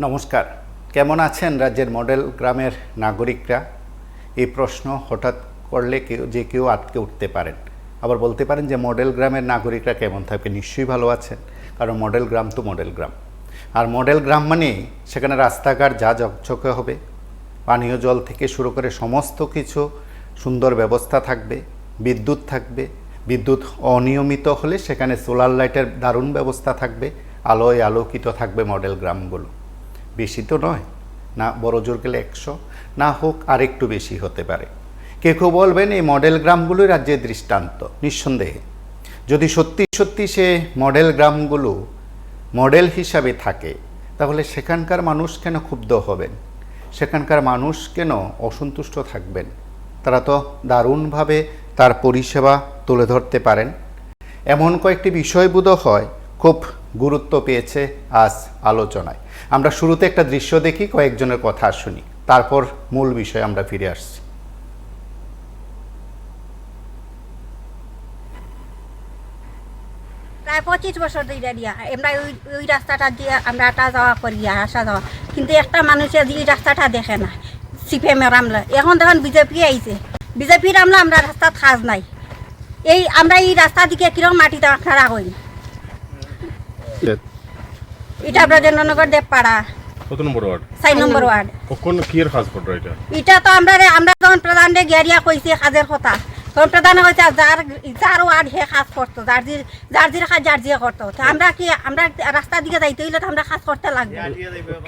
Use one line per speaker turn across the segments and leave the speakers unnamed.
নমস্কার, কেমন আছেন রাজ্যের মডেল গ্রামের নাগরিকরা? এই প্রশ্ন হঠাৎ করলে কেউ আটকে উঠতে পারেন, আবার বলতে পারেন যে মডেল গ্রামের নাগরিকরা কেমন থাকবে। নিশ্চয়ই ভালো আছেন, কারণ মডেল গ্রাম তো মডেল গ্রাম। আর মডেল গ্রাম মানে সেখানে রাস্তাঘাট যা ঝকঝকে হবে, পানীয় জল থেকে শুরু করে সমস্ত কিছু সুন্দর ব্যবস্থা থাকবে, বিদ্যুৎ থাকবে, বিদ্যুৎ অনিয়মিত হলে সেখানে সোলার লাইটের দারুণ ব্যবস্থা থাকবে, আলোয় আলোকিত থাকবে মডেল গ্রামগুলো। বেশি তো নয়, না বড় জোর গেলে 100, না হোক আর একটু বেশি হতে পারে। কেউ বলবেন এই মডেল গ্রামগুলোই রাজ্যের দৃষ্টান্ত। নিঃসন্দেহে যদি সত্যি সত্যি সে মডেল গ্রামগুলো মডেল হিসাবে থাকে, তাহলে সেখানকার মানুষ কেন ক্ষুব্ধ হবেন? সেখানকার মানুষ কেন অসন্তুষ্ট থাকবেন? তারা তো দারুণভাবে তার পরিষেবা তুলে ধরতে পারেন। এমন কয়েকটি বিষয় বোধ হয় খুব গুরুত্ব পেয়েছে আজ আলোচনায়। আমরা শুরুতে একটা দৃশ্য দেখি, কয়েকজনের কথা শুনি, তারপর মূল বিষয়ে আমরা ফিরে আসছি।
প্রায় 25 বছর ধরে দিয়া আমরা ওই রাস্তাটা দিয়ে আমরা আসা যাওয়া করি, আসা যাওয়া, কিন্তু একটা মানুষের এই রাস্তাটা দেখে না। সিপিএমের আমলা, এখন দেখুন বিজেপি আইছে, বিজেপির আমলা আমরা রাস্তার কাজ নাই। আমরা এই রাস্তা দিকে কিরকম মাটিতে আপনারা হই, এটা ব্রজেন্দ্রনগর দেবপাড়া
কত নম্বর ওয়ার্ড?
4 নম্বর ওয়ার্ড।
কখন কি এর কাজ করলো এটা?
এটা তো আমরা যখন প্রধানরে গিয়ারিয়া কইছি কাজের কথা, তখন প্রধানে কইছে যার ওয়ার্ড হে কাজ করতো, যার কাজ যার জিয়ে করতো। আমরা রাস্তার দিকে যাইতে হইলে তো আমরা কাজ করতে লাগবে।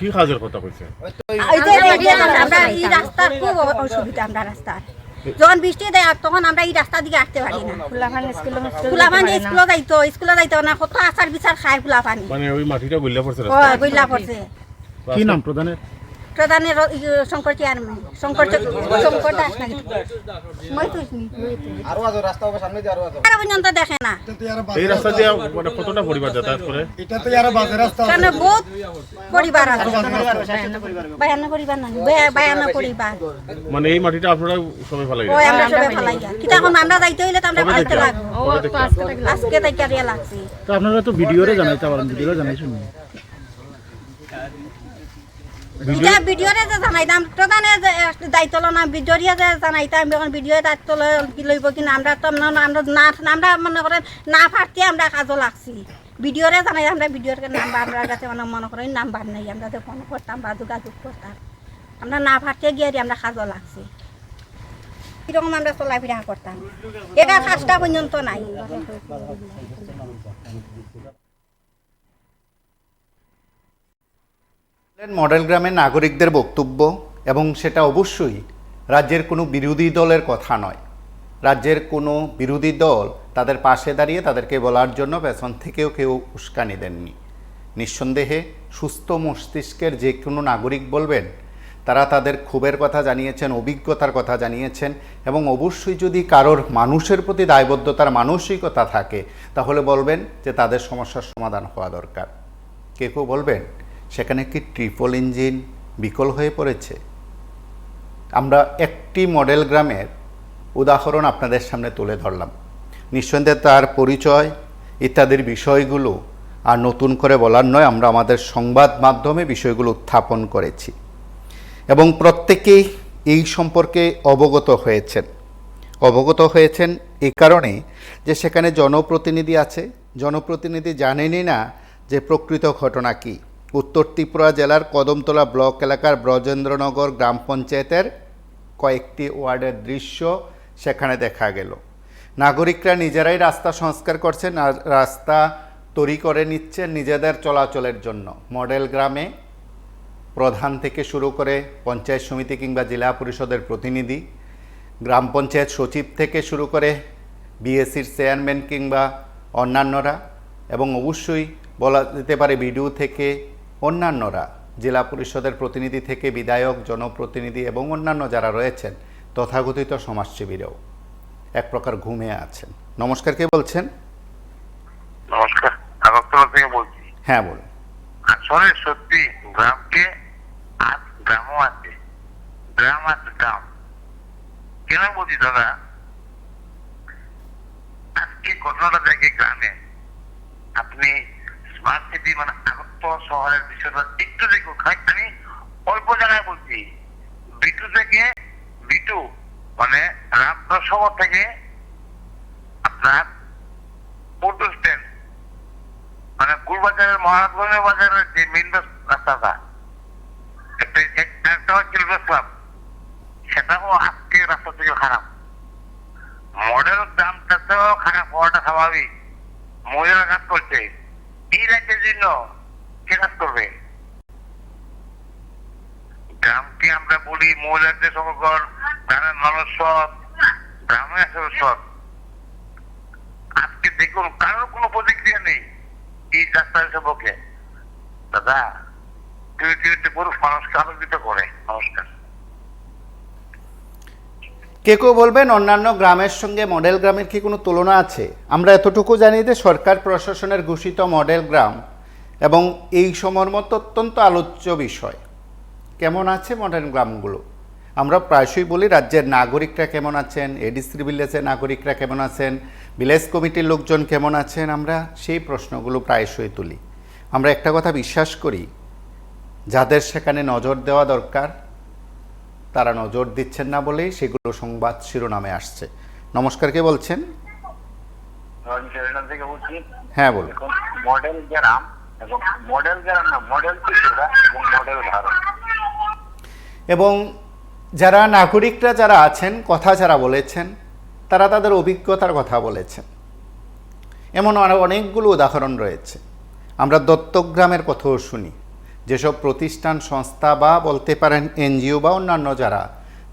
কি কাজের কথা কইছে?
আমরা এই রাস্তার খুব অসুবিধা, আমরা রাস্তার যখন বৃষ্টি দেয় তখন আমরা এই রাস্তার দিকে আসতে পারি না। ফুলাফানি স্কুলে যাইতো না, কত আচার বিচার খায় ফুলাফানি,
মানে ওই মাটিটা গইলা পড়ছে
গইলা পড়ছে।
কি নাম প্রধানের?
প্রধানের শঙ্কর চেয়ারম্যান, শঙ্কর দাস নাকি পর্যন্ত দেখে না।
এই রাস্তা দিয়ে মানে কতটা পরিবার যাতায়াত করে?
কারণ বহুত পরিবার আছে, 52 পরিবার না, 52 পরিবার।
মানে এই মাটিটা আপনারা সবাই ফেলাই
ওই আমরা সবাই ফেলাই যায়, কিন্তু এখন আমরা যাইতে হইলে তো আমরা ফেলতে লাগবো। আজকে তাই লাগছে।
তো আপনারা তো ভিডিওরে জানাইতে পারেন, ভিডিওরে জানাইছেন?
ভিডিওরে যে জানাইতাম, প্রধানে দায়িত্ব না, ভিডিওরিয়া যে জানাইতাম, এখন ভিডিও দায়িত্ব লইব কিনা আমরা তো আমরা মনে করেন না ফাটতে আমরা কাজও লাগছি। ভিডিওরে জানাই আমরা ভিডিওর নাম্বার আমরা কাছে মনে করেন নাম্বার নেই, আমরা যে ফোন করতাম বা যোগাযোগ করতাম, আমরা না ফাটতে গিয়ে আমরা কাজও লাগছি। কিরকম আমরা চলাফেরা করতাম, এটা কাজটা পর্যন্ত নাই।
মডেল গ্রামের নাগরিকদের বক্তব্য, এবং সেটা অবশ্যই রাজ্যের কোনো বিরোধী দলের কথা নয়। রাজ্যের কোনো বিরোধী দল তাদের পাশে দাঁড়িয়ে তাদেরকে বলার জন্য পেছন থেকেও কেউ উস্কানি দেননি। নিঃসন্দেহে সুস্থ মস্তিষ্কের যে কোনো নাগরিক বলবেন, তারা তাদের ক্ষোভের কথা জানিয়েছেন, অভিজ্ঞতার কথা জানিয়েছেন, এবং অবশ্যই যদি কারোর মানুষের প্রতি দায়বদ্ধতার মানসিকতা থাকে, তাহলে বলবেন যে তাদের সমস্যার সমাধান হওয়া দরকার। কেউ বলবেন সেখানে কি ট্রিপল ইঞ্জিন বিকল হয়ে পড়েছে? আমরা একটি মডেল গ্রামের উদাহরণ আপনাদের সামনে তুলে ধরলাম। নিঃসন্দেহে তার পরিচয় ইত্যাদির বিষয়গুলো আর নতুন করে বলার নয়, আমরা আমাদের সংবাদ মাধ্যমে বিষয়গুলো উত্থাপন করেছি এবং প্রত্যেকেই এই সম্পর্কে অবগত হয়েছেন এই কারণে যে সেখানে জনপ্রতিনিধি আছে। জনপ্রতিনিধি জানেনই না যে প্রকৃত ঘটনা কী। উত্তর ত্রিপুরা জেলার কদমতলা ব্লক এলাকার ব্রজেন্দ্রনগর গ্রাম পঞ্চায়েতের কয়েকটি ওয়ার্ডের দৃশ্য সেখানে দেখা গেল। নাগরিকরা নিজেরাই রাস্তা সংস্কার করছেন, রাস্তা তৈরি করে নিচ্ছেন নিজেদের চলাচলের জন্য। মডেল গ্রামে প্রধান থেকে শুরু করে পঞ্চায়েত সমিতি কিংবা জেলা পরিষদের প্রতিনিধি, গ্রাম পঞ্চায়েত সচিব থেকে শুরু করে বিএসসির চেয়ারম্যান কিংবা অন্যান্যরা, এবং অবশ্যই বলা যেতে পারে বিডিও থেকে অন্যান্যরা, জেলা পরিষদের প্রতিনিধি থেকে বিধায়ক, জনপ্রতিনিধি এবং অন্যান্য যারা রয়েছেন, তথাকথিত সমাজসেবীরাও এক প্রকার ঘুমিয়ে আছেন। নমস্কার, কে বলছেন?
নমস্কার, আগরতলা থেকে বলছি।
হ্যাঁ বলুন।
আসলে সত্যি গ্রামকে আর গ্রামও আছে, গ্রাম আর গ্রাম। কেন বলছি দাদা, আজকে ঘটনাটা দেখে গ্রামে আপনি স্মার্ট সিটি মানে আগরতলা শহরের বিষয়টা একটু দেখুন। আমি অল্প জায়গায় বলছি, বিটু থেকে বিটু মানে রামপুর শহর থেকে আপনার পল্টু স্ট্যান্ড মানে গুলবাজারের মহারাজগঞ্জের বাজারের যে মেন রাস্তাটা একটা চিলড্রেন্স ক্লাব, সেটাও আজকে রাস্তা থেকে খারাপ। মডেল দামটা তো খারাপ হওয়াটা স্বাভাবিক। মহিলারা কাজ করছে, এই রাজ্যের জন্য কে কাজ করবে? গ্রামকে আমরা বলি মহিলাদের সমগ্র গ্রামের মানুষ সৎ, গ্রামে আসলে সৎ। আজকে দেখুন কারোর কোনো প্রতিক্রিয়া নেই এই রাস্তার সম্পর্কে। দাদা পুরুষ মানুষকে আলোকিত করে। নমস্কার।
কেউ বলবেন অন্যান্য গ্রামের সঙ্গে মডেল গ্রামের কি কোনো তুলনা আছে? আমরা এতটুকু জানি যে সরকার প্রশাসনের ঘোষিত মডেল গ্রাম এবং এই সময়ের মতো অত্যন্ত আলোচ্য বিষয়। কেমন আছে মডেল গ্রামগুলো? আমরা প্রায়শই বলি রাজ্যের নাগরিকরা কেমন আছেন, এডিসি ভিলেজের নাগরিকরা কেমন আছেন, ভিলেজ কমিটির লোকজন কেমন আছেন, আমরা সেই প্রশ্নগুলো প্রায়শই তুলি। আমরা একটা কথা বিশ্বাস করি, যাদের সেখানে নজর দেওয়া দরকার তারা নজর দিচ্ছেন না বলেই সেগুলো সংবাদ শিরোনামে আসছে। নমস্কার, কে বলছেন?
থেকে বলছি।
হ্যাঁ বলুন।
মডেল গ্রাম এবং মডেল গ্রাম না, মডেল এবং মডেল ঘর।
এবং যারা নাগরিকরা যারা আছেন, কথা যারা বলেছেন, তারা তাদের অভিজ্ঞতার কথা বলেছেন। এমন আরও অনেকগুলো উদাহরণ রয়েছে। আমরা দত্তগ্রামের কথাও শুনি, যেসব প্রতিষ্ঠান সংস্থা বা বলতে পারেন এনজিও বা অন্যান্য যারা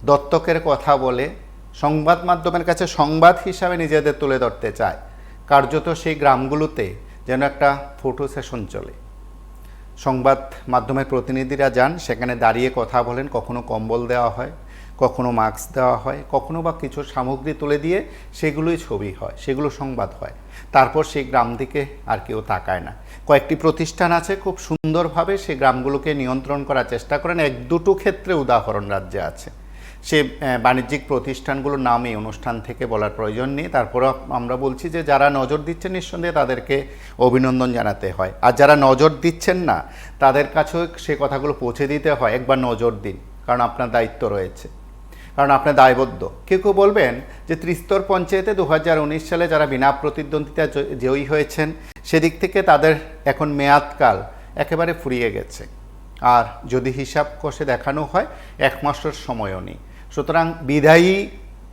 দত্তকের কথা বলে সংবাদ মাধ্যমের কাছে সংবাদ হিসাবে নিজেদের তুলে ধরতে চায়, কার্যত সেই গ্রামগুলোতে যেন একটা ফটো সেশন চলে। সংবাদ মাধ্যমের প্রতিনিধিরা যান, সেখানে দাঁড়িয়ে কথা বলেন, কখনো কম্বল দেওয়া হয়, কখনো মাস্ক দেওয়া হয়, কখনো বা কিছু সামগ্রী তুলে দিয়ে সেগুলোই ছবি হয়, সেগুলো সংবাদ হয়। তারপর সেই গ্রাম দিকে আর কেউ তাকায় না। কয়েকটি প্রতিষ্ঠান আছে খুব সুন্দরভাবে সেই গ্রামগুলোকে নিয়ন্ত্রণ করার চেষ্টা করেন। এক দুটো ক্ষেত্রে উদাহরণ রাজ্যে আছে। সে বাণিজ্যিক প্রতিষ্ঠানগুলোর নাম এই অনুষ্ঠান থেকে বলার প্রয়োজন নেই। তারপরেও আমরা বলছি যে যারা নজর দিচ্ছেন নিঃসন্দেহে তাদেরকে অভিনন্দন জানাতে হয়, আর যারা নজর দিচ্ছেন না তাদের কাছেও সে কথাগুলো পৌঁছে দিতে হয়, একবার নজর দিন, কারণ আপনার দায়িত্ব রয়েছে, কারণ আপনার দায়বদ্ধ। কেউ বলবেন যে ত্রিস্তর পঞ্চায়েতে 2019 সালে যারা বিনা প্রতিদ্বন্দ্বিতা জয়ী হয়েছেন, সেদিক থেকে তাদের এখন মেয়াদকাল একেবারে ফুরিয়ে গেছে, আর যদি হিসাব কষে দেখানো হয় 1 মাসের সময়ও নেই। সুতরাং বিদায়ী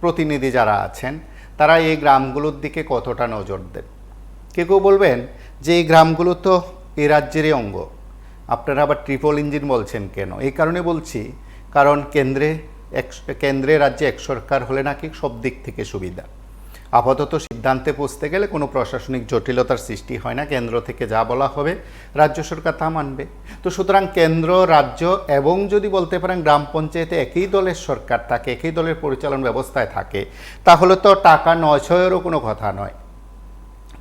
প্রতিনিধি যারা আছেন তারা এই গ্রামগুলোর দিকে কতটা নজর দেন? কেউ বলবেন যে এই গ্রামগুলো তো এই রাজ্যেরই অঙ্গ, আপনারা আবার ট্রিপল ইঞ্জিন বলছেন কেন? এই কারণে বলছি, কারণ কেন্দ্রে রাজ্যে এক সরকার হলে নাকি সব দিক থেকে সুবিধা। আপাতত সিদ্ধান্তে পৌঁছতে গেলে কোনো প্রশাসনিক জটিলতার সৃষ্টি হয় না। কেন্দ্র থেকে যা বলা হবে রাজ্য সরকার তা মানবে। তো সুতরাং কেন্দ্র, রাজ্য এবং যদি বলতে পারেন গ্রাম পঞ্চায়েতে একই দলের সরকার থাকে, একই দলের পরিচালন ব্যবস্থায় থাকে, তাহলে তো টাকা নয়ছয়েরও কোনো কথা নয়,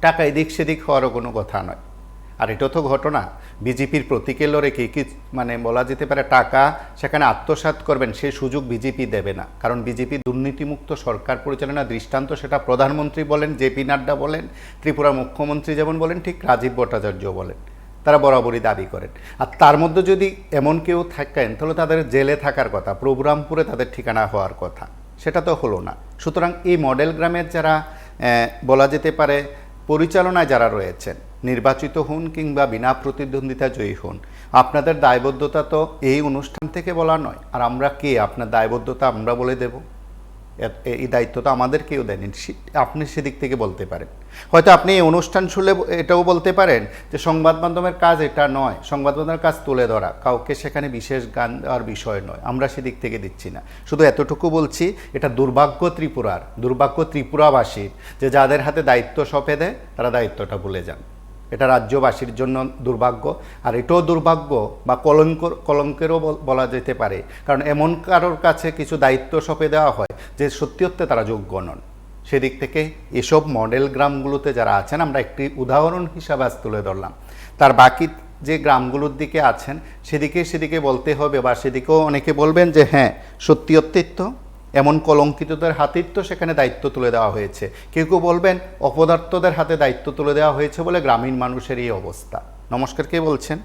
টাকা এদিক সেদিক হওয়ারও কোনো কথা নয়। আর এটা তো ঘটনা, বিজেপির প্রতীকের লড়ে কি মানে বলা যেতে পারে টাকা সেখানে আত্মসাৎ করবেন সেই সুযোগ বিজেপি দেবে না। কারণ বিজেপি দুর্নীতিমুক্ত সরকার পরিচালনার দৃষ্টান্ত, সেটা প্রধানমন্ত্রী বলেন, জেপি নাড্ডা বলেন, ত্রিপুরার মুখ্যমন্ত্রী যেমন বলেন, ঠিক রাজীব ভট্টাচার্য বলেন, তারা বরাবরই দাবি করেন। আর তার মধ্যে যদি এমন কেউ থাকেন তাহলে তাদের জেলে থাকার কথা, প্রোগ্রামপুরে তাদের ঠিকানা হওয়ার কথা, সেটা তো হলো না। সুতরাং এই মডেল গ্রামের যারা বলা যেতে পারে পরিচালনায় যারা রয়েছেন, নির্বাচিত হন কিংবা বিনা প্রতিদ্বন্দ্বিতা জয়ী হন, আপনাদের দায়বদ্ধতা তো এই অনুষ্ঠান থেকে বলা নয়। আর আমরা কে আপনার দায়বদ্ধতা আমরা বলে দেব? এই দায়িত্ব তো আমাদের কেউ দেয়নি। আপনি সেদিক থেকে বলতে পারেন, হয়তো আপনি এই অনুষ্ঠান শুনলে এটাও বলতে পারেন যে সংবাদ মাধ্যমের কাজ এটা নয়, সংবাদ মাধ্যমের কাজ তুলে ধরা, কাউকে সেখানে বিশেষ গান দেওয়ার বিষয় নয়, আমরা সেদিক থেকে দিচ্ছি না। শুধু এতটুকু বলছি, এটা দুর্ভাগ্য ত্রিপুরাবাসীর যে যাদের হাতে দায়িত্ব সঁপে দেয় তারা দায়িত্বটা ভুলে যান। এটা রাজ্যবাসীর জন্য দুর্ভাগ্য, আর এটাও দুর্ভাগ্য বা কলঙ্কেরও বলা যেতে পারে, কারণ এমন কারোর কাছে কিছু দায়িত্ব সঁপে দেওয়া হয় যে সত্যি তারা যোগ্য নন। সেদিক থেকে এসব মডেল গ্রামগুলোতে যারা আছেন, আমরা একটি উদাহরণ হিসাবে আজ তুলে ধরলাম, তার বাকি যে গ্রামগুলোর দিকে আছেন সেদিকে বলতে হবে, বা সেদিকেও অনেকে বলবেন যে হ্যাঁ সত্যিত্ব এমন কলঙ্কিতদের হাতেই তো সেখানে দায়িত্ব তুলে দেওয়া হয়েছে। কেউ বলবেন অপদার্থদের হাতে দায়িত্ব তুলে দেওয়া হয়েছে বলে গ্রামীণ মানুষের এই অবস্থা। নমস্কার, কে বলছেন?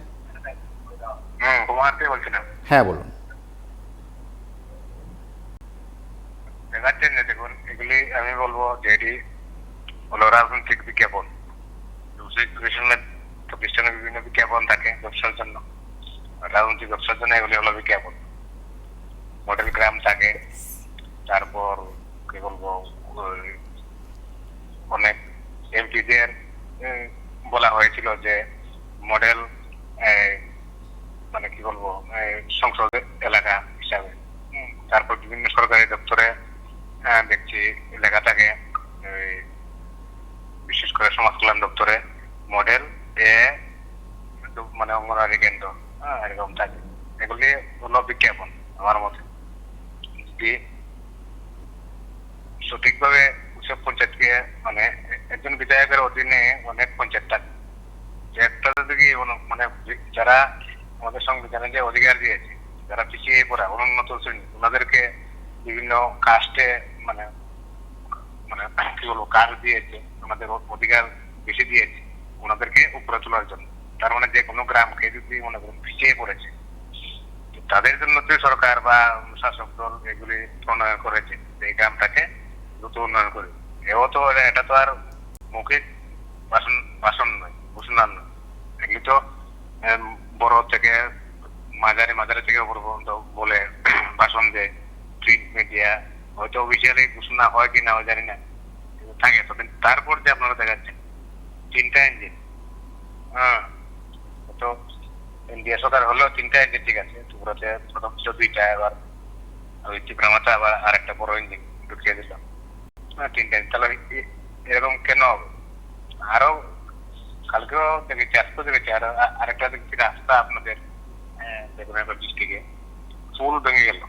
ওখান থেকে বলছিলাম।
হ্যাঁ বলুন।
দেখাচ্ছেন যে দেখুন, এগুলি আমি বলবো যে এটি হলো রাজনৈতিক বিজ্ঞাপন। প্রতিষ্ঠানের বিভিন্ন বিজ্ঞাপন থাকে ব্যবসার জন্য, রাজনৈতিক ব্যবসার জন্য এগুলি হলো বিজ্ঞাপন। মডেল গ্রাম থাকে, তারপর কি বলবো অনেক এমপিদের বলা হয়েছিল যে মডেল মানে কি বলবো সংসদের এলাকা হিসাবে। তারপর বিভিন্ন সরকারি দপ্তরে দেখছি লেখা থাকে, বিশেষ করে সমাজ কল্যাণ দপ্তরে মডেল মানে অঙ্গনওয়াড়ি কেন্দ্র এরকম থাকে। এগুলি হলো বিজ্ঞাপন আমার মতে। যদি সঠিকভাবে উৎসব পঞ্চায়েতকে মানে একজন বিধায়কের অধীনে অনেক পঞ্চায়েত থাকে, যে একটা যদি মানে যারা আমাদের সংবিধানে যে অধিকার দিয়েছে, যারা পিছিয়ে পড়া অনুন্নত শ্রেণী, ওনাদেরকে বিভিন্ন কাস্টে মানে মানে কি বলবো কাজ দিয়েছে, আমাদের অধিকার বেশি দিয়েছে ওনাদেরকে উপরে তোলার জন্য। তার মানে যে কোনো গ্রামকে যদি মনে করুন পিছিয়ে পড়েছে, তাদের জন্য তো সরকার বা শাসক দল এগুলি প্রণয়ন করেছে এই গ্রামটাকে দ্রুত উন্নয়ন করে। এটা তো আর মৌখিক ভাষণ নয়, ঘোষণা নয়। এগুলি তো বড় থেকে মাঝারি থেকে উপর পর্যন্ত বলে ভাষণ দেয় প্রিন্ট মিডিয়া। হয়তো অফিসিয়ালি ঘোষণা হয় কিনা হয় জানি না, থাকে। তবে তারপর যে আপনারা দেখাচ্ছেন 3টা ইঞ্জিন, তো ইন্ডিয়া সরকার হলেও 3টা ইঞ্জিন ঠিক আছে, ত্রিপুরাতে প্রথম ছিল 2টা, এবার ওই ত্রিপুরামাতে আবার আরেকটা বড় ইঞ্জিন ঢুকিয়ে দিলাম, 3টা। তাহলে এরকম কেন হবে? আরো কালকেও দেখেছি, আজকেও দেখেছি, আরেকটা দেখছি রাস্তা আপনাদের দেখুন ডিস্ট্রিক্টে পুল ভেঙে গেল,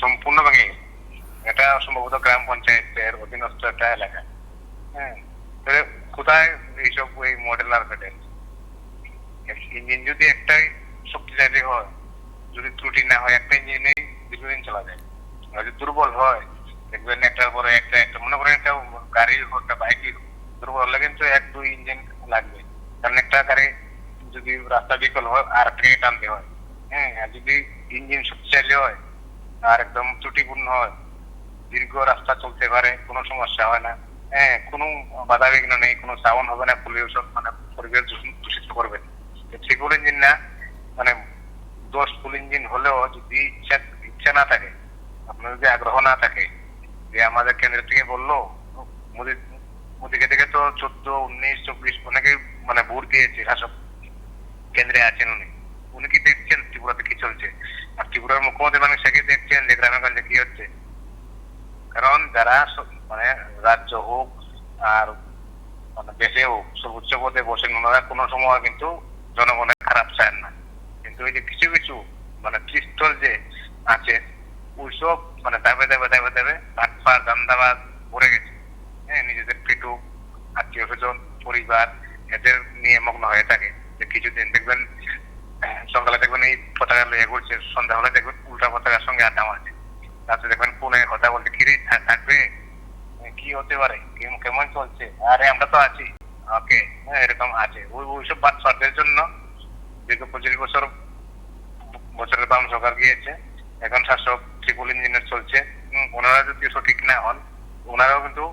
সম্পূর্ণ ভেঙে গেল। এটা সম্ভবত গ্রাম পঞ্চায়েতের অধীনস্থ একটা এলাকা। কোথায় এইসব ওই মডেল আর ফেটেল? ইঞ্জিন যদি একটাই শক্তিশালী হয়, যদি ত্রুটি না হয়, একটা ইঞ্জিনেই দীর্ঘদিন চলা যায়। যদি দুর্বল হয় দেখবেন একটার পরে একটা মনে করেন একটা গাড়ির একটা বাইকের দুর্বল হলে কিন্তু 1-2 ইঞ্জিন লাগবে, কারণ একটা গাড়ি যদি রাস্তা বিকল হয় আর ট্রেনে টানতে হয়। আর যদি ইঞ্জিন শক্তিশালী হয় আর একদম ত্রুটিপূর্ণ হয়, দীর্ঘ রাস্তা চলতে পারে, কোনো সমস্যা হয় না, কোনো বাধা বিঘ্ন নেই, কোনো সাউন্ড হবে না, পলিউশন মানে পরিবেশ দূষিত করবে। ট্রিপল ইঞ্জিন না মানে 10 ফুল ইঞ্জিন হলেও যদি ইচ্ছা না থাকে, আপনার যদি আগ্রহ না থাকে, যে আমাদের কেন্দ্র থেকে বললো, মোদীকে থেকে তো 14, 19, 24 অনেকে মানে ভোট দিয়েছে, শাসক কেন্দ্রে আছেন উনি কি দেখছেন ত্রিপুরাতে কি চলছে? আর ত্রিপুরার মুখ্যমন্ত্রী মানে সে কি দেখছেন যে গ্রামে গঞ্জে কি হচ্ছে? কারণ যারা মানে রাজ্য হোক আর মানে দেশে হোক সর্বোচ্চ পদে বসেন, ওনারা কোনো সময় কিন্তু জনগণের খারাপ চান না। কিন্তু ওই যে কিছু কিছু মানে ত্রিস্তর যে আছে, ওইসব মানে দাবে ভাটপার দান্দাবাজ পড়ে গেছে। নিজেদের পেটু, আত্মীয় স্বজন, পরিবার এদের নিয়ে মগ্ন হয়ে থাকে। যে কিছুদিন দেখবেন সকালে দেখবেন এই পতাকা লইয়া ঘুরছে, সন্ধ্যা হলে দেখবেন উল্টা পতাকার সঙ্গে আড্ডা মারছে, তারপরে দেখবেন ফোনে কথা বলতে কিরে থাকবে, কি হতে পারে, কেমন চলছে, আরে আমরা তো আছি, ওকে এরকম আছে। ওইসব বাচ্চাদের জন্য দীর্ঘ 25 বছরের বাম সরকার গিয়েছে, এখন শাসক ট্রিপল ইঞ্জিনের চলছে। ওনারা যদি সঠিক না হন, ওনারাও কিন্তু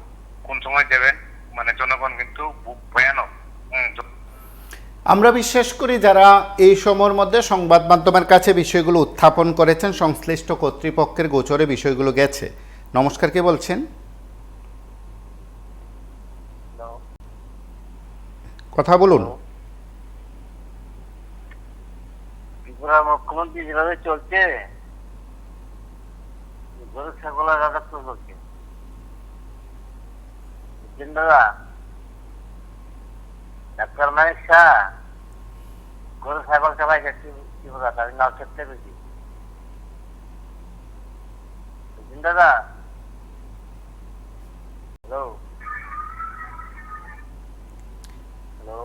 কোন সময় দেবেন মানে জনগণ কিন্তু ভয়ানক।
আমরা বিশ্বাস করি যারা এই সময়ের মধ্যে সংবাদ মাধ্যমের কাছে বিষয়গুলো উত্থাপন করেছেন, সংশ্লিষ্ট কর্তৃপক্ষের গোচরে বিষয়গুলো গেছে। নমস্কার, কে বলছেন? কথা বলুন।
ত্রিপুরা মুখ্যমন্ত্রী যেভাবে চলছে, গরু ছাগলের রাজত্ব চলছে। দাদা ডাক্তার মানিক শাহ গরু ছাগল সবাই যাচ্ছে ত্রিপুরা, তাদের নাও ক্ষেত্রে বেশি। দাদা হ্যালো হ্যালো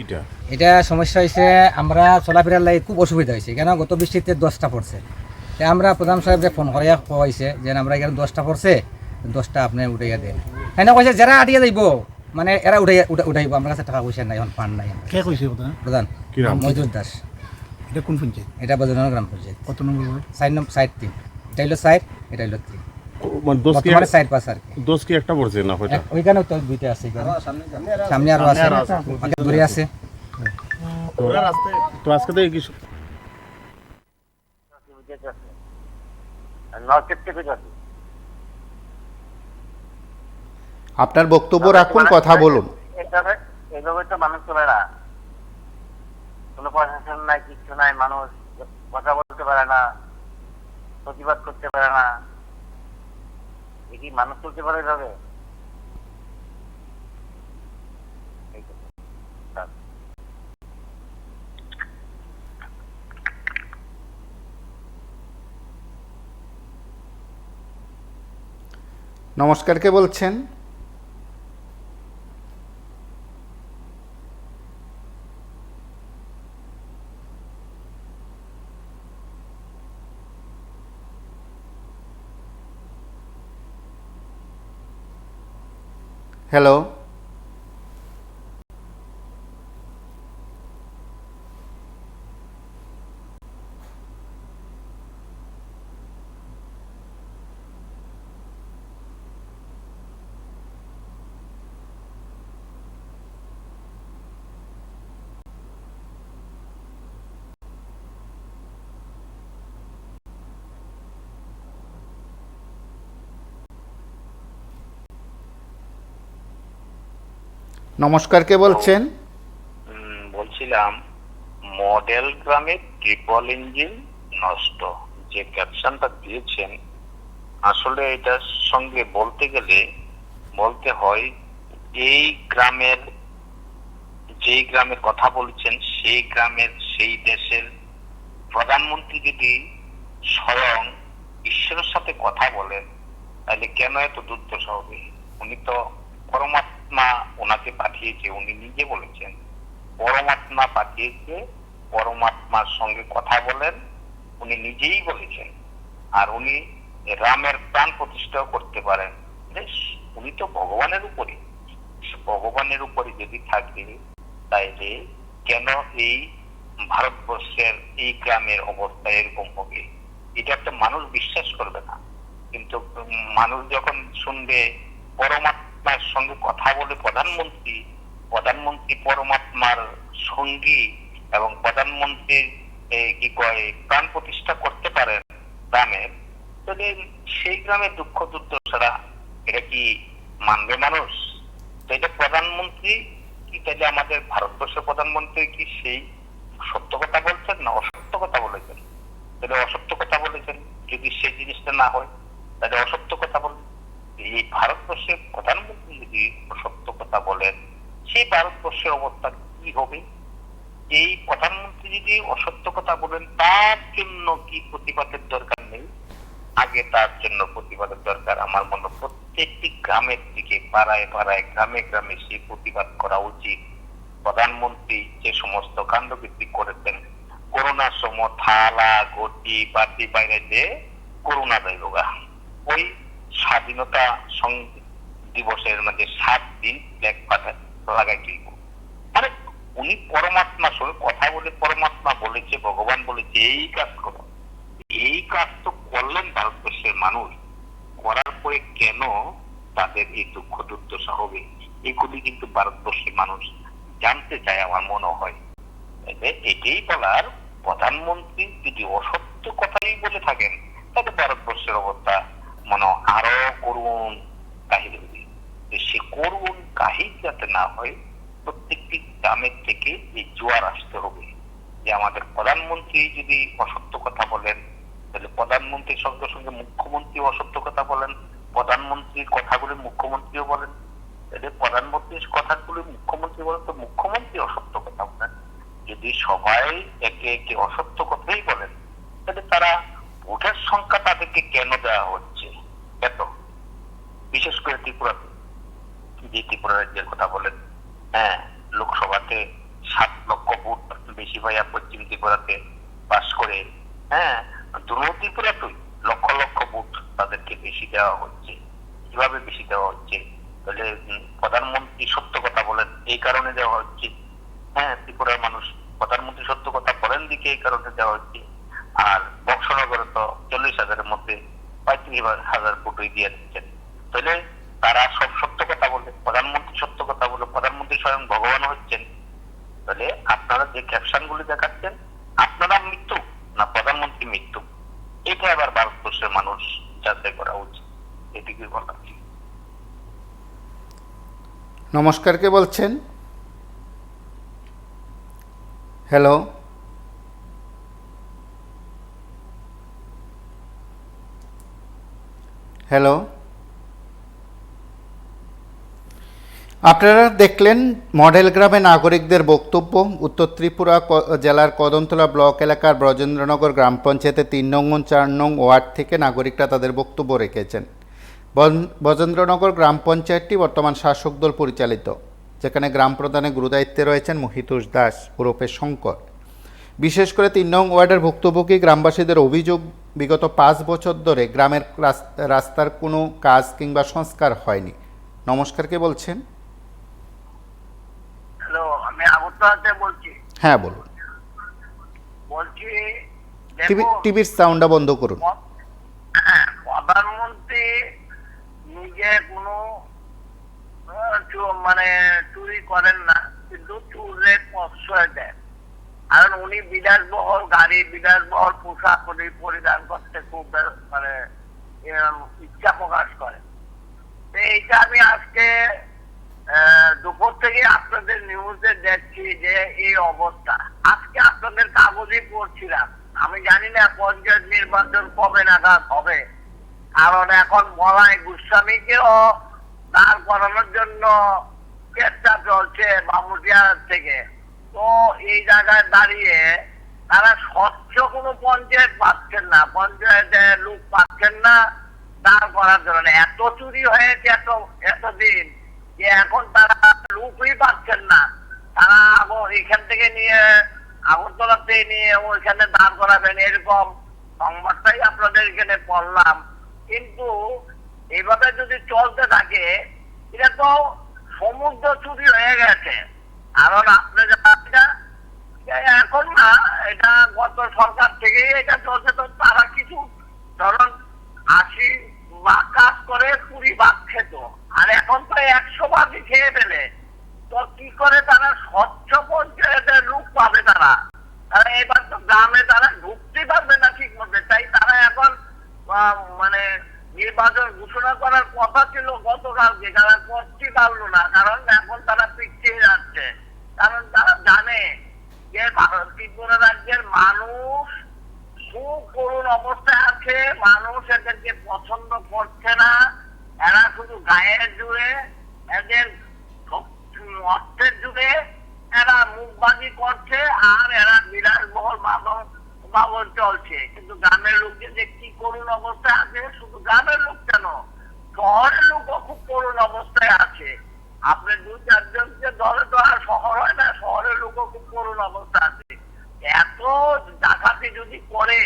এটা
এটা সমস্যা হয়েছে, আমরা চলাফেরার লাগে খুব অসুবিধা হয়েছে, কেন গত বৃষ্টিতে 10টা পড়ছে। তো আমরা প্রধান সাহেবকে ফোন করিয়া কইছে যে আমরা এখানে 10টা পড়ছে, 10টা আপনি উঠাইয়া দেন। হ্যাঁ কইছে যারা আটিয়া যাইব মানে এরা উঠাইব, আমার কাছে টাকা পয়সা নাই, এখন ফান্ড নাই।
কে কইছে কথা?
প্রধান
কি নাম?
মজুর দাস।
এটা কোন পঞ্চায়েত?
এটা বজনগর গ্রাম পঞ্চায়েত,
কত নম্বর ওয়ার্ড?
4 নম্বর 3। এটা হলো 4, এটা হলো 3,
মানে দোষ কি
বর্তমানে 4-5 আর কি।
দোষ কি একটা পড়ছে না কয়টা?
ওইখানেও তো 2টা আছে, সামনে আরো আছে, আগে দূরে আছে।
তো আজকে থেকে কি
আপনার বক্তব্য রাখুন, কথা বলুন।
এইভাবে তো মানুষ চলে না, কোনো প্রশাসন নাই, কিছু নাই, মানুষ কথা বলতে পারে না, প্রতিবাদ করতে পারে না। এ কি মানুষ চলতে পারে এভাবে?
নমস্কার, কে বলছেন? হ্যালো, নমস্কার, কে বলছেন?
বলছিলাম মডেল গ্রামে ট্রিপল ইঞ্জিন নষ্ট, যে ক্যাপশনটা দিয়েছেন, আসলে এটার সঙ্গে বলতে গেলে বলতে হয় এই গ্রামের, যেই গ্রামের কথা বলছেন সেই গ্রামের, সেই দেশের প্রধানমন্ত্রী যদি স্বয়ং ঈশ্বরের সাথে কথা বলেন, তাহলে কেন এত দুর্দশ হবে? উনি তো পরমাত্মা ওনাকে পাঠিয়েছে, উনি নিজে বলেছেন পরমাত্মা পাঠিয়েছে, পরমাত্মার সঙ্গে কথা বলেন, উনি নিজেই বলেছেন। আর উনি রামের প্রাণ প্রতিষ্ঠাও করতে পারেন। উনি তো ভগবানের উপরে, ভগবানের উপরে যদি থাকে তাইলে কেন এই ভারতবর্ষের এই গ্রামের অবস্থা এরকম হবে? এটা একটা মানুষ বিশ্বাস করবে না। কিন্তু মানুষ যখন শুনবে পরমাত্মার সঙ্গে কথা বলে প্রধানমন্ত্রী, প্রধানমন্ত্রী পরমাত্মার সঙ্গী, এবং প্রধানমন্ত্রী কি কয় প্রাণ প্রতিষ্ঠা করতে পারেন গ্রামের, তাহলে সেই গ্রামের দুঃখ দুর্দশারা এটা কি মানবে মানুষ? তো এটা প্রধানমন্ত্রী কি তাহলে আমাদের ভারতবর্ষের প্রধানমন্ত্রী কি সেই সত্য কথা বলছেন না অসত্য কথা বলেছেন? তাহলে অসত্য কথা বলেছেন, যদি সেই জিনিসটা না হয় তাহলে অসত্য কথা বলেন। এই ভারতবর্ষের প্রধানমন্ত্রী যদি অসত্য কথা বলেন, সেই ভারতবর্ষের অবস্থা কি হবে? এই প্রধানমন্ত্রী যদি অসত্য কথা বলেন, তার জন্য কি প্রতিবাদের দরকার নেই? আগে তার জন্য প্রতিবাদের দরকার আমার মনে প্রত্যেকটি গ্রামের দিকে, পাড়ায় পাড়ায়, গ্রামে গ্রামে সেই প্রতিবাদ করা উচিত। প্রধানমন্ত্রী যে সমস্ত কাণ্ডকীর্তি করেছেন, করোনার সময় থালা ঘটি বাটি বাইরে যে করোনা দেয় লোগা, ওই স্বাধীনতা দিবসের মধ্যে 7 দিন ফ্ল্যাগ লাগাই দিব। মানে উনি পরমাত্মার সঙ্গে কথা বলে, পরমাত্মা বলেছে, ভগবান বলেছে এই কাজ করো, এই কাজ তো করলেন ভারতবর্ষের মানুষ, করার পরে কেন তাদের এই দুঃখ দুর্দশা হবে? এগুলি কিন্তু ভারতবর্ষের মানুষ জানতে চায় আমার মনে হয়। এটাই বলার, প্রধানমন্ত্রী যদি অসত্য কথাই বলে থাকেন তাহলে ভারতবর্ষের অবস্থা মনে আরো করুণ কাহিল হবে। সে করুণ কাহিল যাতে না হয়, প্রত্যেকটি গ্রামের থেকে এই জোয়ার আসতে হবে যে আমাদের প্রধানমন্ত্রী যদি অসত্য কথা বলেন, তাহলে প্রধানমন্ত্রীর সঙ্গে সঙ্গে মুখ্যমন্ত্রী অসত্য কথা বলেন, প্রধানমন্ত্রীর কথাগুলি মুখ্যমন্ত্রীও বলেন, তাহলে প্রধানমন্ত্রীর কথাগুলি মুখ্যমন্ত্রী বলেন, তো মুখ্যমন্ত্রী অসত্য কথা বলেন। যদি সবাই একে একে অসত্য কথাই বলেন, তাহলে তারা ভোটের সংখ্যা তাদেরকে কেন দেওয়া হচ্ছে এত? বিশেষ করে ত্রিপুরাতে, যে ত্রিপুরা রাজ্যের কথা বলেন, হ্যাঁ লোকসভাতে 7 লক্ষ ভোট বেশি পাইয়া পশ্চিম ত্রিপুরাতে পাস করে, হ্যাঁ, দুর্নীতি ত্রিপুরাতেই লক্ষ লক্ষ ভোট তাদেরকে বেশি দেওয়া হচ্ছে। কিভাবে বেশি দেওয়া হচ্ছে? তাহলে প্রধানমন্ত্রী সত্য কথা বলেন এই কারণে দেওয়া হচ্ছে। হ্যাঁ, ত্রিপুরার মানুষ প্রধানমন্ত্রী সত্য কথা বলেন দিকে এই কারণে দেওয়া হচ্ছে। আর বক্সনগরে তো 40,000-এর মধ্যে 35,000 ভোটই দিয়ে দিচ্ছেন। তাহলে তারা সব সত্য কথা বলে, প্রধানমন্ত্রী সত্য কথা বলে, প্রধানমন্ত্রী স্বয়ং ভগবান হচ্ছেন। তাহলে আপনারা যে ক্যাপশন গুলি দেখাচ্ছেন, আপনারা মৃত্যু না প্রধানমন্ত্রী মৃত্যু, এটা আবার ভারতবর্ষের মানুষ যাচাই করা উচিত। এদিকে বলা।
নমস্কার, কে বলছেন? হ্যালো, হ্যালো, আপনারা দেখলেন মডেল গ্রামে নাগরিকদের বক্তব্য। উত্তর ত্রিপুরা জেলার কদমতলা ব্লক এলাকার ব্রজেন্দ্রনগর গ্রাম পঞ্চায়েতের 3 নং ও 4 নং ওয়ার্ড থেকে নাগরিকরা তাদের বক্তব্য রেখেছেন। ব্রজেন্দ্রনগর গ্রাম পঞ্চায়েতটি বর্তমান শাসক দল পরিচালিত, যেখানে গ্রাম প্রধানের গুরুদায়িত্বে রয়েছেন মহিতোষ দাস ওরফে শঙ্কর। বিশেষ করে 3 নং ওয়ার্ডের ভুক্তভোগী গ্রামবাসীদের অভিযোগ, বিগত 5 বছর ধরে গ্রামের রাস্তার কোনো কাজ কিংবা সংস্কার হয়নি। নমস্কার, কে বলছেন?
হ্যালো, আমি আগরতলাতে বলছি।
হ্যাঁ, বলুন।
বলছি
টিভির সাউন্ডটা বন্ধ করুন।
প্রধানমন্ত্রী নিজে কোনো মানে চুরি করেন না, কিন্তু চুরে প্রশ্রয় দেন। কারণ উনি বিলাসবহল গাড়ি, বিলাসবহল পোশাক পরিধান করতে খুব মানে ইচ্ছা প্রকাশ করেন। এইটা আমি আজকে দুপুর থেকে আপনাদের নিউজে দেখছি যে এই অবস্থা। আজকে আপনাদের কাগজে পড়ছিলাম, আমি জানি না পঞ্চায়েত নির্বাচন কবে নাগাদ হবে, কারণ এখন বলাই গোস্বামীকেও দাঁড় করানোর জন্য চেষ্টা চলছে বামুটিয়া থেকে। তো এই জায়গায় দাঁড়িয়ে তারা স্বচ্ছ কোনো পঞ্চায়েত পাচ্ছেন না, পঞ্চায়েতে লোক পাচ্ছেন না দাঁড় করার জন্য। এত চুরি হয়েছে এতদিন যে এখন তারা লোকই পাচ্ছেন না। তারা এখান থেকে নিয়ে আগরতলাতে নিয়ে ওইখানে দাঁড় করাবেন, এরকম সংবাদটাই আপনাদের এখানে পড়লাম। কিন্তু এইভাবে যদি চলতে থাকে, এটা তো সমুদ্র চুরি হয়ে গেছে। কারণ আপনারা এখন না, এটা গত সরকার থেকেই এটা চলছে। তো তারা কিছু ধরুন 80 ভাগ কাজ করে 20 ভাগ খেত, আর এখন তো 100 ভাগই খেয়ে ফেলে। তো কি করে তারা স্বচ্ছ পঞ্চায়েতের রূপ পাবে? তারা এবার তো গ্রামে তারা ঢুকতে পারবে না ঠিক মতো। তাই তারা এখন মানে নির্বাচন ঘোষণা করার কথা ছিল গতকালকে, তারা করতে পারলো না। কারণ এখন তারা পিছিয়ে যাচ্ছে। কারণ তারা জানে যে ত্রিপুরা রাজ্যের মানুষ খুব করুণ অবস্থায় আছে, মানুষ এদেরকে পছন্দ করছে না। এরা শুধু গায়ের জুড়ে, এদের অর্থের জুড়ে এরা মুখবাজি করছে, আর এরা বিলাসবহল বাবন চলছে। কিন্তু গ্রামের লোক যে কি করুণ অবস্থায় আছে, শুধু গ্রামের লোক কেন, শহরের লোকও খুব করুণ অবস্থায় আছে। আপনি 2-4 জনকে ধরে তো আর শহর হয় না, শহরের লোকও খুব করুণ অবস্থা আছে। এত ডাকাতি যদি করে,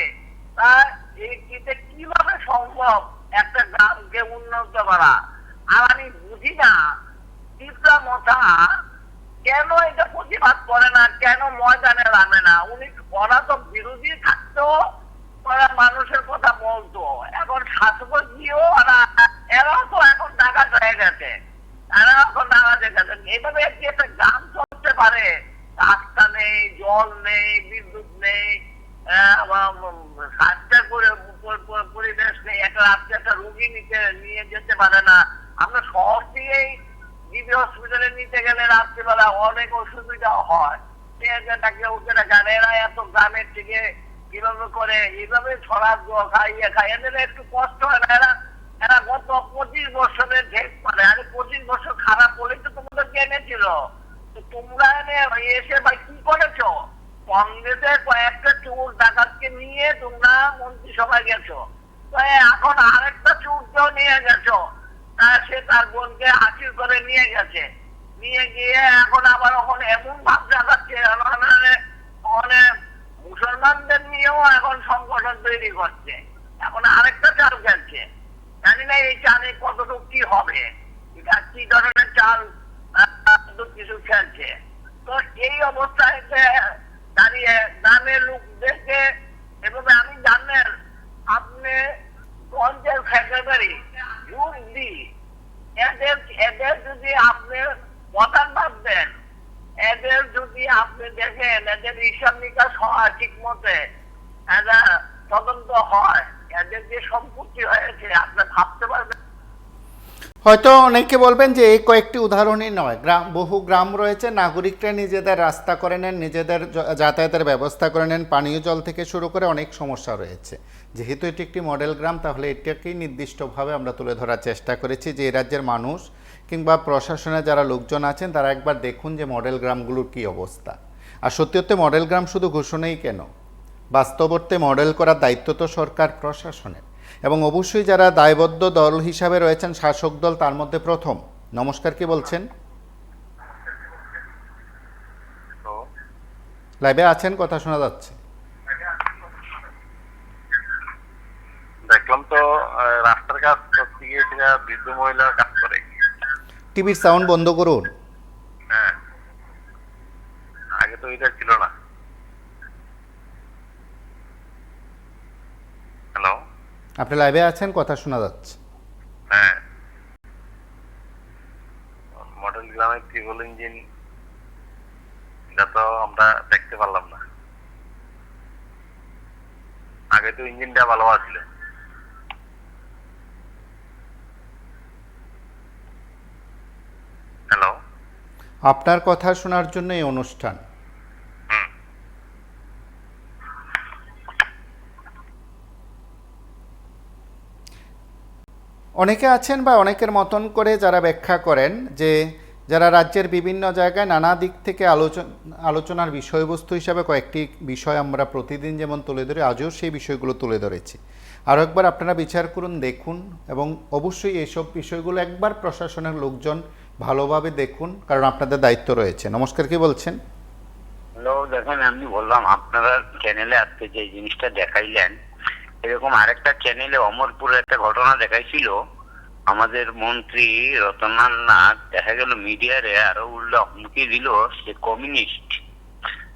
তা এইটা কিভাবে সম্ভব একটা গ্রামকে উন্নত করা? আর আমি বুঝি না ত্রিপুরা মথা কেন এটা প্রতিবাদ করে না, কেন ময়দানে নামে না। উনি ওরা তো বিরোধী থাকতো, ওরা মানুষের কথা বলতো। এখন শাসক গিয়েও এরাও তো এখন ডাকাত হয়ে গেছে, এরা এখন ডাকাত হয়ে গেছে। এইভাবে কি একটা গ্রাম চলতে পারে? রাস্তা নেই, জল নেই, বিদ্যুৎ নেই, স্বাস্থ্যের পরিবেশ নেই। একটা রাত্রে একটা রোগী নিয়ে যেতে পারে না। আমরা শহর দিয়েই জিবি হসপিটালে নিতে গেলে রাত্রিবেলা অনেক অসুবিধা হয়। এত গ্রামের থেকে কিভাবে করে এইভাবে ছড়া খাই, এদের একটু কষ্ট হয় না? এরা গত 25 বছরের ঢেক পারে। আরে 25 বছর খারাপ হলে তো তোমাদের জেনেছিল। তো তোমরা এসে ভাই কি করেছো? কংগ্রেসের কয়েকটা চোর ডাকাতকে নিয়ে তোমরা মন্ত্রিসভায় গেছো, তো এখন আরেকটা চোরকেও নিয়ে গেছো। সে তার বোনকে হাসিল করে নিয়ে গেছে। নিয়ে গিয়ে এখন আবার ওখানে এমন ভাব দেখাচ্ছে ওখানে মুসলমানদের নিয়েও এখন সংগঠন তৈরি করছে, এখন আরেকটা চাল খেলছে। জানি না এই চালে কতটুকু কি হবে, এটা কি ধরনের চাল কিছু খেলছে। তো এই অবস্থায় দাঁড়িয়ে গ্রামের লোকদেরকে এভাবে আমি জানেন আপনি পঞ্চায়েত সেক্রেটারি যোগ দিই এদের যদি আপনি প্রধান ভাববেন, এদের যদি আপনি দেখেন এদের হিসাব নিকাশ হয় ঠিক মতে, এদের তদন্ত হয়, এদের যে সম্পত্তি হয়েছে আপনি ভাবতে পারবেন।
হয়তো অনেকে বলবেন যে এই কয়েকটি উদাহরণই নয়, বহু গ্রাম রয়েছে নাগরিকরা নিজেদের রাস্তা করে নেন, নিজেদের যাতায়াতের ব্যবস্থা করে নেন, পানীয় জল থেকে শুরু করে অনেক সমস্যা রয়েছে। যেহেতু এটি একটি মডেল গ্রাম, তাহলে এটাকেই নির্দিষ্টভাবে আমরা তুলে ধরার চেষ্টা করেছি যে এই রাজ্যের মানুষ কিংবা প্রশাসনের যারা লোকজন আছেন তারা একবার দেখুন যে মডেল গ্রামগুলোর কী অবস্থা। আর সত্যি সত্যি মডেল গ্রাম শুধু ঘোষণাই কেন, বাস্তবর্তে মডেল করার দায়িত্ব তো সরকার প্রশাসনের, এবং অবশ্যই যারা দায়বদ্ধ দল হিসাবে রয়েছেন শাসক দল তার মধ্যে প্রথম। নমস্কার, কি বলছেন? লাইভে আছেন, কথা শোনা যাচ্ছে।
দেখলাম তো রাস্তার কাজ করতে গিয়ে বৃদ্ধ মহিলার কাজ করে।
টিভির সাউন্ড বন্ধ করুন।
হ্যাঁ, আগে তো এটা ছিল না। হ্যালো,
আপনি লাইভে আছেন, কথা শোনা যাচ্ছে।
হ্যাঁ, মডেল গ্রামের টিউবওয়েল ইঞ্জিন এটা তো আমরা দেখতে পারলাম না। আগে তো ইঞ্জিনটা ভালো ছিল। হ্যালো,
আপনার কথা শোনার জন্য এই অনুষ্ঠান। অনেকে আছেন বা অনেকের মতন করে যারা ব্যাখ্যা করেন যে যারা রাজ্যের বিভিন্ন জায়গায় নানা দিক থেকে আলোচনার বিষয়বস্তু হিসাবে কয়েকটি বিষয় আমরা প্রতিদিন যেমন তুলে ধরি, আজও সেই বিষয়গুলো তুলে ধরেছি। আরও একবার আপনারা বিচার করুন, দেখুন, এবং অবশ্যই এইসব বিষয়গুলো একবার প্রশাসনের লোকজন ভালোভাবে দেখুন, কারণ আপনাদের দায়িত্ব রয়েছে। নমস্কার, কি বলছেন?
হ্যালো, দেখেন আমি বললাম আপনারা চ্যানেলে আজকে যে জিনিসটা দেখাইলেন, এরকম আরেকটা চ্যানেলে অমরপুরের একটা ঘটনা দেখাইছিল। আমাদের মন্ত্রী রতনাল নাথ দেখা গেল মিডিয়ারে আরো উল্টো হুমকি দিল সে কমিউনিস্ট।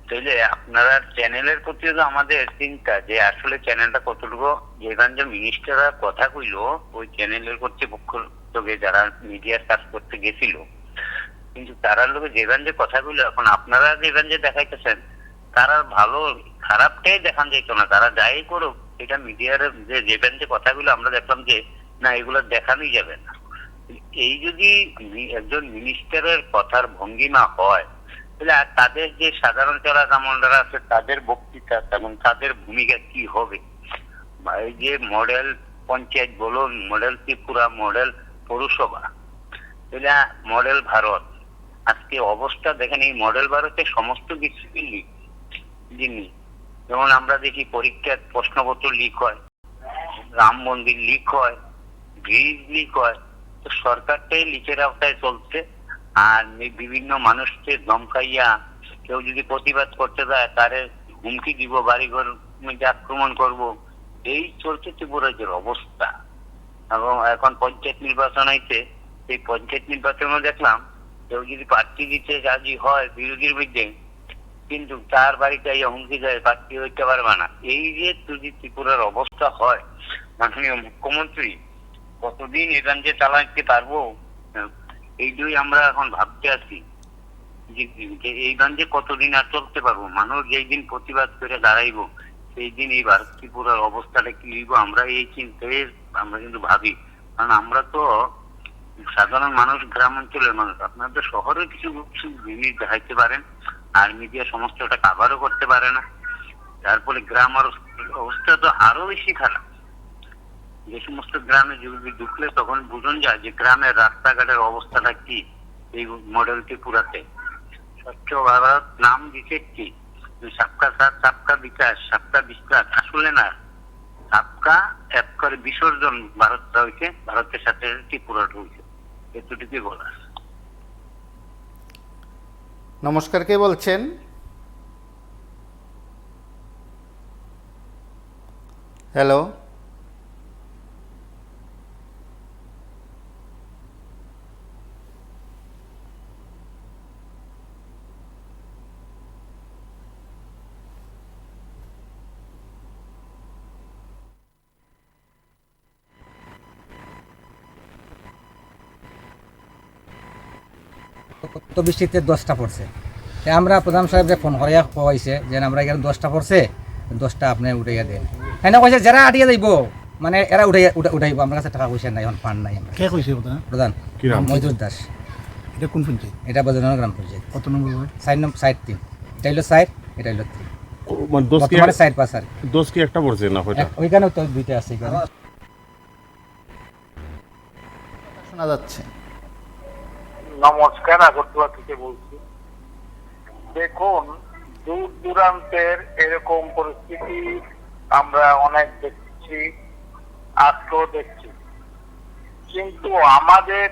তাইলে আপনারা চ্যানেলের প্রতিও তো আমাদের চিন্তা যে আসলে চ্যানেলটা কতটুকু, যেখান যে মিনিস্টাররা কথা কইল ওই চ্যানেলের কর্তৃপক্ষ থেকে যারা মিডিয়ার কাজ করতে গেছিল, কিন্তু তারা লোকে যেখান যে কথা কইল, এখন আপনারা যেখান যে দেখাইতেছেন তারা ভালো খারাপটাই দেখান যাইতো না, তারা যাই করুক এটা মিডিয়ার যে যেখান যে কথাগুলো আমরা দেখলাম যে না এগুলো দেখানোই যাবে না। এই যদি একজন মিনিস্টারের কথার ভঙ্গিমা হয় তাহলে আর তাদের যে সাধারণ চলাকামলরা আছে তাদের বক্তৃতা এবং তাদের ভূমিকা কি হবে? এই যে মডেল পঞ্চায়েত বলুন, মডেল ত্রিপুরা, মডেল পৌরসভা, তাহলে মডেল ভারত, আজকে অবস্থা দেখেন এই মডেল ভারতে সমস্ত কিছু জিনিস, যেমন আমরা দেখি পরীক্ষার প্রশ্নপত্র লিক হয়, রাম মন্দির লিক হয়, ব্রিজ লিক হয়, তো সরকারটাই লিকের আওতায় চলছে। আর বিভিন্ন মানুষকে ধমকাইয়া কেউ যদি প্রতিবাদ করতে যায় তারে হুমকি দিব, বাড়িঘর আক্রমণ করব, এই চলছে ত্রিপুরার অবস্থা। এবং এখন পঞ্চায়েত নির্বাচন হইতে, এই পঞ্চায়েত নির্বাচনে দেখলাম কেউ যদি প্রার্থী দিতে রাজি হয় বিরোধীর বিরুদ্ধে, কিন্তু তার বাড়িতে হুমকি যায় প্রার্থী হইতে পারবে না। এই যে যদি ত্রিপুরার অবস্থা হয়, মাননীয় মুখ্যমন্ত্রী কতদিন এ রাজ্যে চালাইতে পারবো, এইটাই আমরা এখন ভাবতে আছি যে এই রাজ্যে কতদিন আর চলতে পারবো। মানুষ যেই দিন প্রতিবাদ করে দাঁড়াইবো সেই দিন এই ভারত ত্রিপুরার অবস্থাটা কি হইব, আমরা এই চিন্তায় আমরা কিন্তু ভাবি। কারণ আমরা তো সাধারণ মানুষ, গ্রাম অঞ্চলের মানুষ, আপনারা তো শহরে কিছু জিনিস দেখাইতে পারেন আর মিডিয়া সমস্তটা কাভারও করতে পারে না, যার ফলে গ্রামের অবস্থা তো আরো বেশি খারাপ। যে সমস্ত গ্রামে যদি ঢুকলে তখন বুঝুন যায় যে গ্রামের রাস্তাঘাটের অবস্থাটা কি। এই মডেল ত্রিপুরাতে স্বচ্ছ ভারত নাম দিচ্ছে কি, সবকা সাথ সবকা বিকাশ, সবকা বিস্তার, আসলে না, সবকা এক করে বিসর্জন ভারতটা হয়েছে, ভারতের সাথে ত্রিপুরাটা হয়েছে, এতটুকুই বলা।
নমস্কার, কে বলছেন? হ্যালো,
তো বৃষ্টিতে 10টা পড়ছে। তো আমরা প্রধান সাহেবকে ফোন করিয়া কইছে যে আমরা এখানে 10টা পড়ছে, 10টা আপনি উঠাইয়া দেন। হ্যাঁ কইছে যারা আটিয়া যাইব মানে এরা উঠাইব, আমার কাছে টাকা পয়সা নাই, এখন ফান্ড নাই। আমরা
কে কইছে কথা?
প্রধান
কি নাম?
মজুর দাস।
এটা কোন পঞ্চায়েত?
এটা বজনগর গ্রাম পঞ্চায়েত,
কত নম্বর ওয়ার্ড?
সাইড নম্বর 3। এটা হলো 4, এটা হলো 3।
মানে দোষ কি
বর্তমানে 4-5 আর কি।
দোষ কি একটা পড়ছে না ওইটা?
ওইখানেও তো 2টা আছে এখানে।
শোনা যাচ্ছে।
নমস্কার, আগরতলা থেকে বলছি। দেখুন, দূর দূরান্তের এরকম পরিস্থিতি আমরা অনেক দেখছি, আজকেও দেখছি, কিন্তু আমাদের